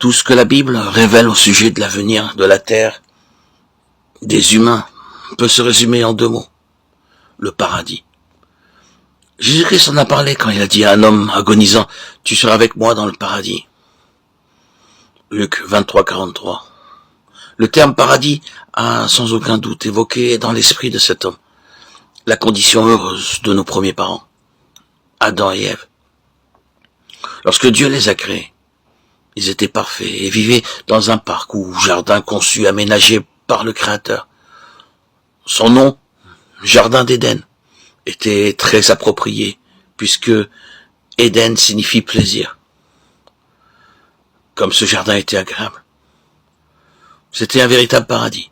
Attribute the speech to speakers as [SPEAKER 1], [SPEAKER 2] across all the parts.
[SPEAKER 1] Tout ce que la Bible révèle au sujet de l'avenir de la terre, des humains, peut se résumer en 2 mots. Le paradis. Jésus-Christ en a parlé quand il a dit à un homme agonisant, « Tu seras avec moi dans le paradis ». Luc 23, 43. Le terme paradis a sans aucun doute évoqué dans l'esprit de cet homme la condition heureuse de nos premiers parents, Adam et Ève. Lorsque Dieu les a créés, ils étaient parfaits et vivaient dans un parc ou jardin conçu, aménagé par le Créateur. Son nom, Jardin d'Éden, était très approprié, puisque Éden signifie plaisir. Comme ce jardin était agréable. C'était un véritable paradis.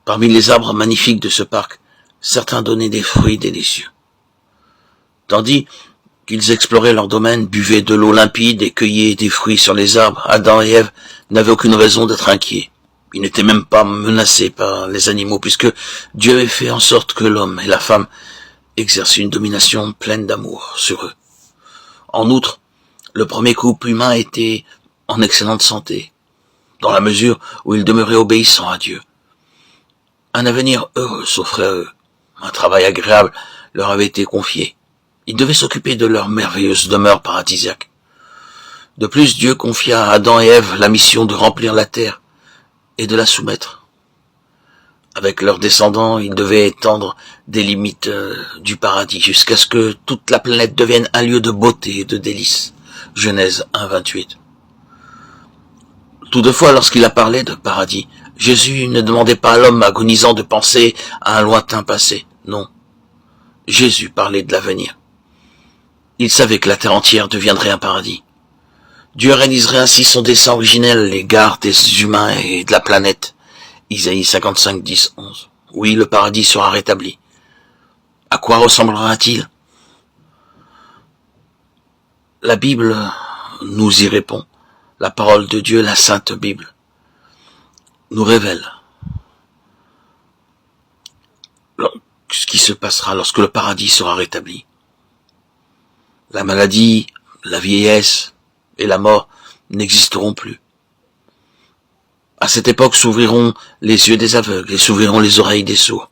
[SPEAKER 1] Parmi les arbres magnifiques de ce parc, certains donnaient des fruits délicieux. Tandis qu'ils exploraient leur domaine, buvaient de l'eau limpide et cueillaient des fruits sur les arbres, Adam et Ève n'avaient aucune raison d'être inquiets. Ils n'étaient même pas menacés par les animaux, puisque Dieu avait fait en sorte que l'homme et la femme exercent une domination pleine d'amour sur eux. En outre, le premier couple humain était en excellente santé, dans la mesure où ils demeuraient obéissants à Dieu. Un avenir heureux s'offrait à eux. Un travail agréable leur avait été confié. Ils devaient s'occuper de leur merveilleuse demeure paradisiaque. De plus, Dieu confia à Adam et Ève la mission de remplir la terre et de la soumettre. Avec leurs descendants, ils devaient étendre des limites du paradis jusqu'à ce que toute la planète devienne un lieu de beauté et de délices. Genèse 1, 28. Toutefois, lorsqu'il a parlé de paradis, Jésus ne demandait pas à l'homme agonisant de penser à un lointain passé. Non. Jésus parlait de l'avenir. Il savait que la terre entière deviendrait un paradis. Dieu organiserait ainsi son dessein originel, l'égard des humains et de la planète. Isaïe 55, 10, 11. Oui, le paradis sera rétabli. À quoi ressemblera-t-il? La Bible nous y répond. La parole de Dieu, la Sainte Bible, nous révèle ce qui se passera lorsque le paradis sera rétabli. La maladie, la vieillesse et la mort n'existeront plus. À cette époque s'ouvriront les yeux des aveugles et s'ouvriront les oreilles des sourds.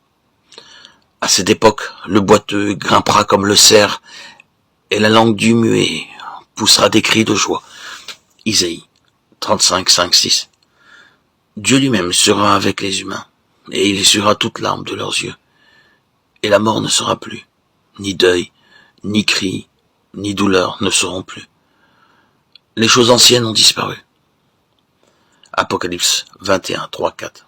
[SPEAKER 1] À cette époque, le boiteux grimpera comme le cerf et la langue du muet poussera des cris de joie. Isaïe 35, 5, 6. Dieu lui-même sera avec les humains, et il essuiera toute larme de leurs yeux. Et la mort ne sera plus, ni deuil, ni cri, ni douleur ne seront plus. Les choses anciennes ont disparu. Apocalypse 21, 3, 4.